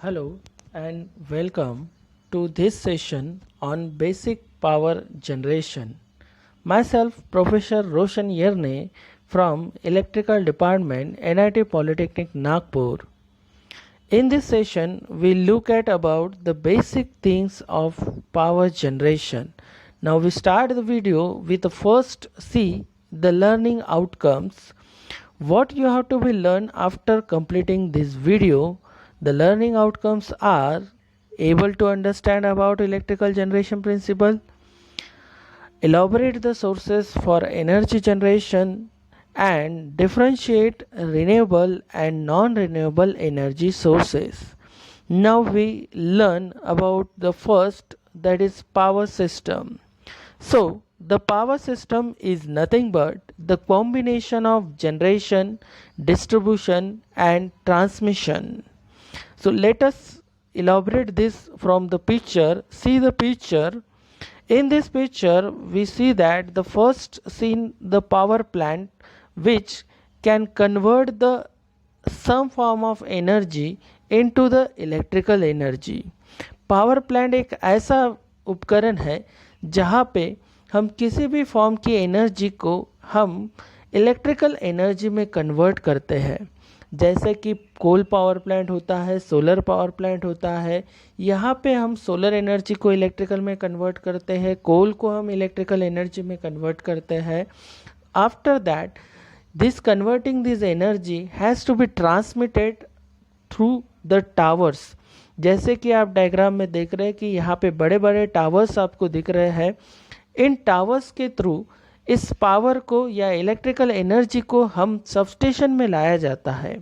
Hello and welcome to this session on basic power generation. Myself, Professor Roshan Yerne from Electrical Department, NIT Polytechnic Nagpur. In this session, we look at about the basic things of power generation. Now we start the video with the first see the learning outcomes. What you have to be learn after completing this video. The learning outcomes are able to understand about electrical generation principle, elaborate the sources for energy generation, and differentiate renewable and non-renewable energy sources. Now we learn about the first, that is power system. So the power system is nothing but the combination of generation, distribution and transmission. So let us elaborate this from the picture. See the picture. In this picture we see that the first scene, the power plant, which can convert the some form of energy into the electrical energy. Power plant एक ऐसा उपकरण है जहाँ पे हम किसी भी form की एनर्जी को हम इलेक्ट्रिकल एनर्जी में कन्वर्ट करते हैं. जैसे कि कोल पावर प्लांट होता है, सोलर पावर प्लांट होता है. यहाँ पे हम सोलर एनर्जी को इलेक्ट्रिकल में कन्वर्ट करते हैं, कोल को हम इलेक्ट्रिकल एनर्जी में कन्वर्ट करते हैं. After that this converting this energy has to be transmitted through the towers. जैसे कि आप डायग्राम में देख रहे हैं कि यहाँ पे बड़े बड़े टावर्स आपको दिख रहे हैं. इन टावर्स के थ्रू इस पावर को या इलेक्ट्रिकल एनर्जी को हम सबस्टेशन में लाया जाता है.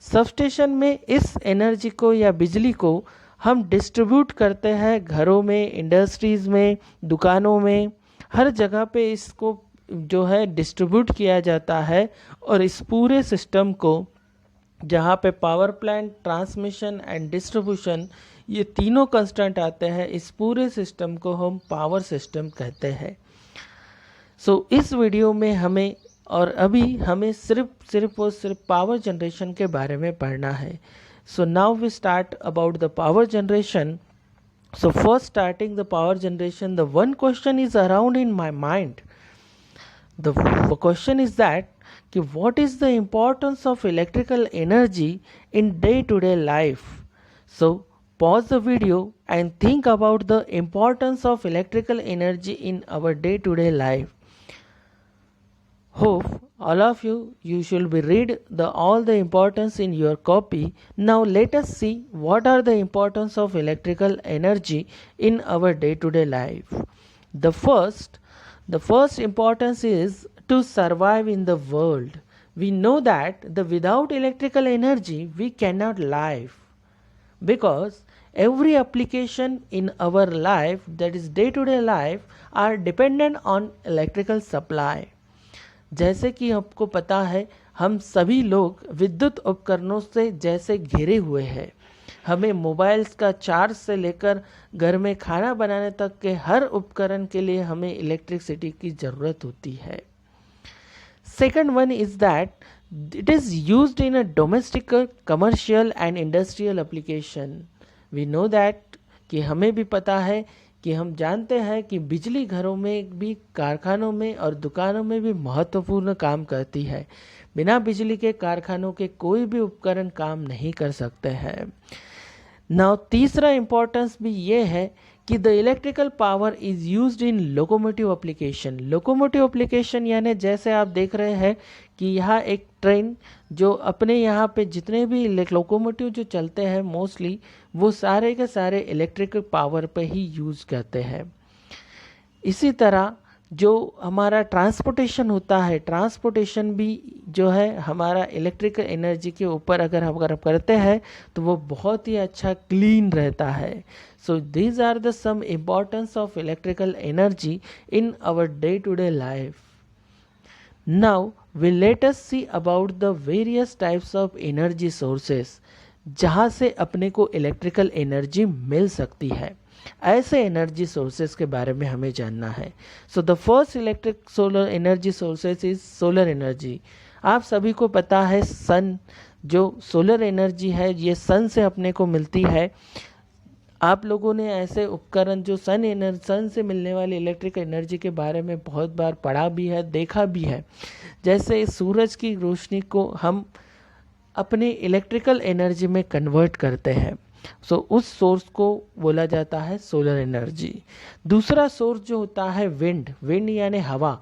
सबस्टेशन में इस एनर्जी को या बिजली को हम डिस्ट्रीब्यूट करते हैं घरों में, इंडस्ट्रीज़ में, दुकानों में, हर जगह पे इसको जो है डिस्ट्रीब्यूट किया जाता है. और इस पूरे सिस्टम को, जहाँ पे power plant, transmission and distribution, ये तीनों कंस्टेंट आते हैं, इस पूरे सिस्टम को हम पावर सिस्टम कहते हैं. सो इस वीडियो में हमें सिर्फ पावर जनरेशन के बारे में पढ़ना है. So now we start about the power generation. So first starting the power generation, the one question is around in my mind. The question is that what is the importance of electrical energy in day-to-day life? So pause the video and think about the importance of electrical energy in our day-to-day life. Hope all of you should be read all the importance in your copy. Now let us see what are the importance of electrical energy in our day-to-day life. The first importance is to survive in the world. We know that without electrical energy we cannot live, because every application in our life, that is day to day life, are dependent on electrical supply. जैसे कि आपको पता है, हम सभी लोग विद्युत उपकरणों से जैसे घिरे हुए हैं. हमें मोबाइल्स का चार्ज से लेकर घर में खाना बनाने तक के हर उपकरण के लिए हमें इलेक्ट्रिसिटी की ज़रूरत होती है. Second one is that it is used in a domestic, commercial and industrial application. We know that कि हमें भी पता है कि हम जानते हैं कि बिजली घरों में भी, कारखानों में और दुकानों में भी महत्वपूर्ण काम करती है. बिना बिजली के कारखानों के कोई भी उपकरण काम नहीं कर सकते हैं. नाउ तीसरा इम्पोर्टेंस भी ये है कि the electrical power is used in locomotive application. Locomotive application यानी जैसे आप देख रहे हैं कि यहाँ एक ट्रेन, जो अपने यहाँ पे जितने भी लोकोमोटिव जो चलते हैं मोस्टली, वो सारे के सारे इलेक्ट्रिकल पावर पे ही यूज़ करते हैं. इसी तरह जो हमारा ट्रांसपोर्टेशन होता है, ट्रांसपोर्टेशन भी जो है हमारा इलेक्ट्रिकल एनर्जी के ऊपर अगर हम करते हैं तो वो बहुत ही अच्छा क्लीन रहता है. So these are the some importance of electrical energy in our day to day life. Now we let us see about the various types of energy sources, जहाँ से अपने को इलेक्ट्रिकल एनर्जी मिल सकती है. ऐसे एनर्जी सोर्सेस के बारे में हमें जानना है. So the first electric solar energy sources is solar energy. आप सभी को पता है सन जो सोलर एनर्जी है ये सन से अपने को मिलती है। आप लोगों ने ऐसे उपकरण जो सन से मिलने वाली इलेक्ट्रिक एनर्जी के बारे में बहुत बार पढ़ा भी है, देखा भी है। जैसे सूरज की रोशनी को हम अपने इलेक्ट्रिकल एनर्जी में कन्वर्ट करते हैं, सो उस सोर्स को बोला जाता है सोलर एनर्जी। दूसरा सोर्स जो होता है विंड यानी हवा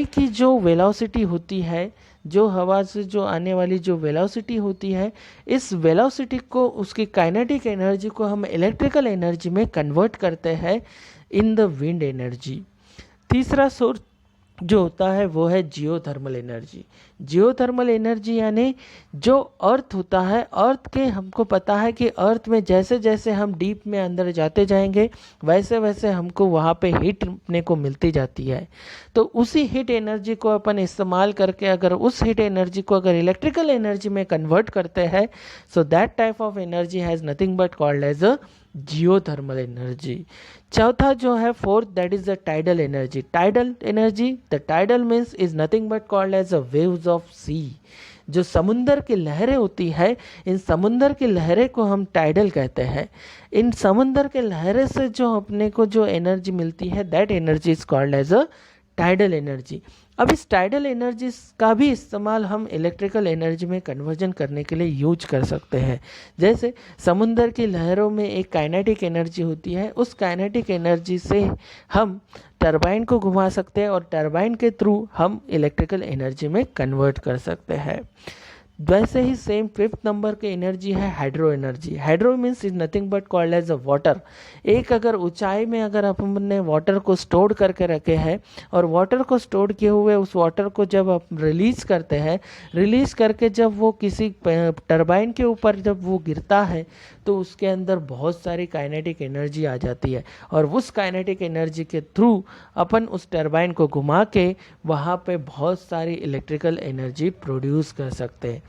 की जो वेलोसिटी होती है, जो हवा से जो आने वाली जो वेलोसिटी होती है, इस वेलोसिटी को, उसकी काइनेटिक एनर्जी को हम इलेक्ट्रिकल एनर्जी में कन्वर्ट करते हैं इन द विंड एनर्जी। तीसरा सोर्स जो होता है वो है जियोथर्मल एनर्जी। जियोथर्मल एनर्जी यानी जो अर्थ होता है, अर्थ के हमको पता है कि अर्थ में जैसे जैसे हम डीप में अंदर जाते जाएंगे वैसे वैसे हमको वहाँ पे हीट अपने को मिलती जाती है। तो उसी हीट एनर्जी को अपन इस्तेमाल करके अगर उस हीट एनर्जी को अगर इलेक्ट्रिकल एनर्जी में कन्वर्ट करते हैं, so that type of energy has nothing but called as a geothermal energy. चौथा जो है fourth, that is the tidal energy. Tidal energy, the tidal means is nothing but called as a waves of sea. जो समुंदर की लहरें होती है, इन समुंदर की लहरें को हम टाइडल कहते हैं। इन समुंदर के लहरें से जो अपने को जो एनर्जी मिलती है, that energy is called as a tidal energy. अब इस टाइडल एनर्जी का भी इस्तेमाल हम इलेक्ट्रिकल एनर्जी में कन्वर्जन करने के लिए यूज कर सकते हैं। जैसे समुंदर की लहरों में एक काइनेटिक एनर्जी होती है, उस काइनेटिक एनर्जी से हम टरबाइन को घुमा सकते हैं और टरबाइन के थ्रू हम इलेक्ट्रिकल एनर्जी में कन्वर्ट कर सकते हैं। वैसे ही सेम फिफ्थ नंबर के एनर्जी है hydro energy. Hydro means is nothing but called as a water. एक अगर ऊंचाई में अगर अपन ने वाटर को स्टोर करके रखे हैं और वाटर को स्टोर किए हुए उस वाटर को जब आप रिलीज करते हैं, रिलीज करके जब वो किसी टरबाइन के ऊपर जब वो गिरता है तो उसके अंदर बहुत सारी काइनेटिक एनर्जी आ जाती है और उस काइनेटिक एनर्जी के थ्रू अपन उस टरबाइन को घुमा के वहाँ पे बहुत सारी इलेक्ट्रिकल एनर्जी प्रोड्यूस कर सकते हैं।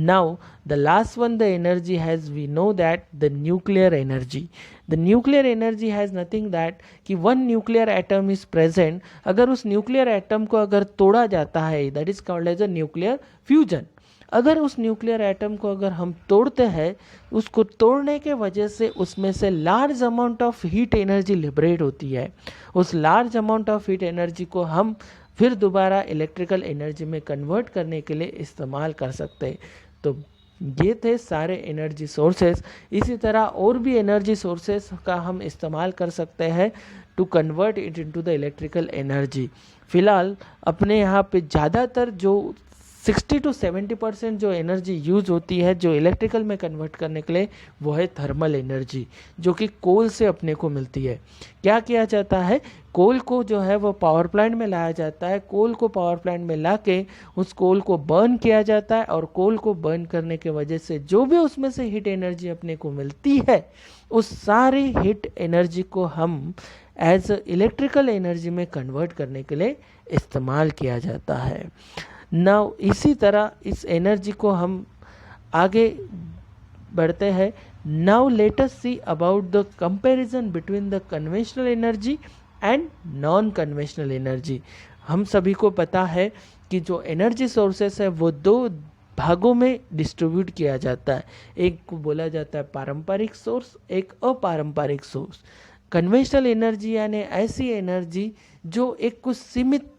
Now the last one, the energy has, we know that the nuclear energy. The nuclear energy has nothing that कि one nuclear atom is present, अगर उस nuclear atom को अगर तोड़ा जाता है, that is called as a nuclear fusion। अगर उस न्यूक्लियर एटम को अगर हम तोड़ते हैं, उसको तोड़ने के वजह से उसमें से large amount of heat energy liberate होती है। उस large amount of heat energy को हम फिर दोबारा इलेक्ट्रिकल एनर्जी में कन्वर्ट करने के लिए इस्तेमाल कर सकते हैं। तो ये थे सारे एनर्जी सोर्सेस। इसी तरह और भी एनर्जी सोर्सेस का हम इस्तेमाल कर सकते हैं to convert it into the electrical energy. फिलहाल अपने यहाँ पे ज़्यादातर जो 60 to 70% जो एनर्जी यूज होती है जो इलेक्ट्रिकल में कन्वर्ट करने के लिए, वो है थर्मल एनर्जी, जो कि कोल से अपने को मिलती है। क्या किया जाता है, कोल को जो है वो पावर प्लांट में लाया जाता है। कोल को पावर प्लांट में ला के उस कोल को बर्न किया जाता है और कोल को बर्न करने के वजह से जो भी उसमें से हीट एनर्जी अपने को मिलती है, उस सारी हीट एनर्जी को हम एज इलेक्ट्रिकल एनर्जी में कन्वर्ट करने के लिए इस्तेमाल किया जाता है। नाउ इसी तरह इस एनर्जी को हम आगे बढ़ते हैं। Now let us see about the comparison between the conventional energy and non conventional energy. हम सभी को पता है कि जो एनर्जी सोर्सेस है वो दो भागों में डिस्ट्रीब्यूट किया जाता है। एक को बोला जाता है पारंपरिक सोर्स, एक अपारंपरिक सोर्स। कन्वेंशनल एनर्जी यानी ऐसी एनर्जी जो एक कुछ सीमित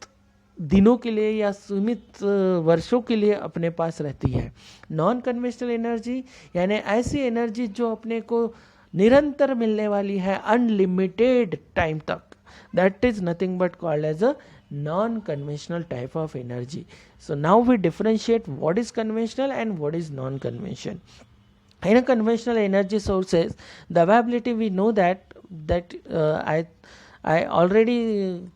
दिनों के लिए या सीमित वर्षों के लिए अपने पास रहती है। नॉन कन्वेंशनल एनर्जी यानी ऐसी एनर्जी जो अपने को निरंतर मिलने वाली है, अनलिमिटेड टाइम तक। That is nothing but called as a non conventional type of energy. So now we differentiate what is conventional and what is non conventional. In a conventional energy sources, the availability we know that I already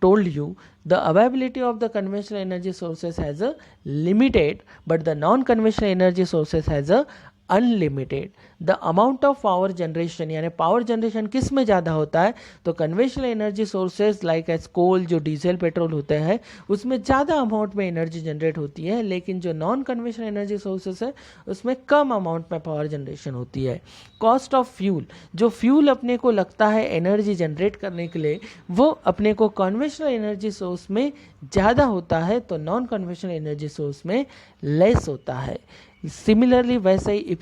told you, the availability of the conventional energy sources has a limited, but the non-conventional energy sources has a unlimited. The amount of power generation यानी power generation किस में ज़्यादा होता है, तो conventional energy sources like as coal, जो diesel petrol होते हैं, उसमें ज़्यादा अमाउंट में एनर्जी जनरेट होती है। लेकिन जो नॉन कन्वेंशनल एनर्जी सोर्सेज है उसमें कम अमाउंट में पावर जनरेशन होती है। कॉस्ट ऑफ फ्यूल, जो फ्यूल अपने को लगता है एनर्जी जनरेट करने के लिए, वो अपने को कन्वेंशनल एनर्जी सोर्स में ज़्यादा होता है, तो नॉन कन्वेंशनल एनर्जी सोर्स में लेस होता है। Similarly वैसे ही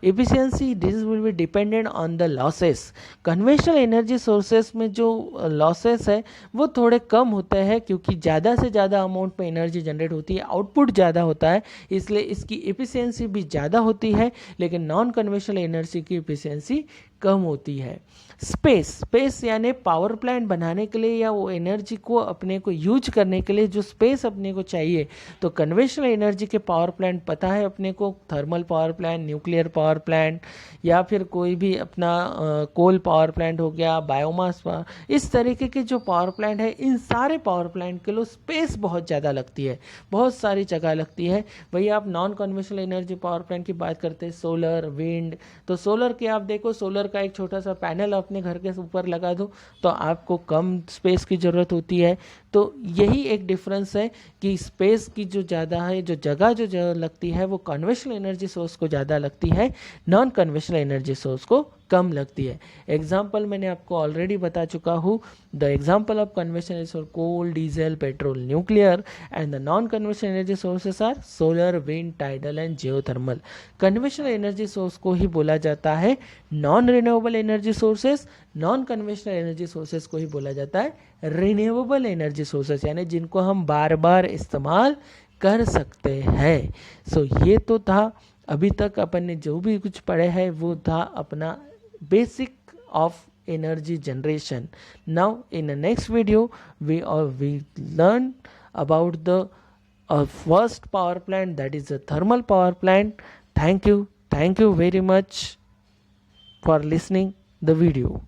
efficiency this will be dependent on the losses. Conventional energy sources में जो लॉसेस है वो थोड़े कम होते हैं क्योंकि ज़्यादा से ज़्यादा अमाउंट में एनर्जी जनरेट होती है, आउटपुट ज़्यादा होता है, इसलिए इसकी एफिशिएंसी भी ज़्यादा होती है, लेकिन नॉन कन्वेंशनल एनर्जी की एफिशिएंसी कम होती है. स्पेस यानी पावर प्लांट बनाने के लिए या वो एनर्जी को अपने को यूज करने के लिए जो स्पेस अपने को चाहिए, तो कन्वेंशनल एनर्जी के पावर प्लांट पता है अपने को, thermal power plant, nuclear power plant या फिर कोई भी अपना कोल पावर प्लांट हो गया, बायोमास पावर, इस तरीके के जो पावर प्लांट है, इन सारे पावर प्लांट के लिए स्पेस बहुत ज़्यादा लगती है, बहुत सारी जगह लगती है. वही आप non conventional energy power plant की बात करते हैं, सोलर, विंड, तो सोलर के आप देखो, सोलर का एक छोटा सा पैनल अपने घर के ऊपर लगा दो तो आपको कम स्पेस की ज़रूरत होती है. तो यही एक डिफरेंस है कि स्पेस की जो ज़्यादा है, जो जगह लगती है वो कन्वेंशनल एनर्जी सोर्स को ज़्यादा लगती है, नॉन कन्वेंशनल एनर्जी सोर्स को कम लगती है. एग्जाम्पल मैंने आपको ऑलरेडी बता चुका हूँ. The example of conventional source coal, diesel, petrol, nuclear and the non conventional energy sources are solar, wind, tidal and geothermal. Conventional energy source को ही बोला जाता है non renewable energy sources, non conventional energy sources को ही बोला जाता है रिन्यूएबल एनर्जी सोर्सेस, यानी जिनको हम बार बार इस्तेमाल कर सकते हैं. सो ये तो था, अभी तक अपन ने जो भी कुछ पढ़े हैं वो था अपना basic of energy generation. Now in the next video we learn about the first power plant, that is the thermal power plant. Thank you very much for listening the video.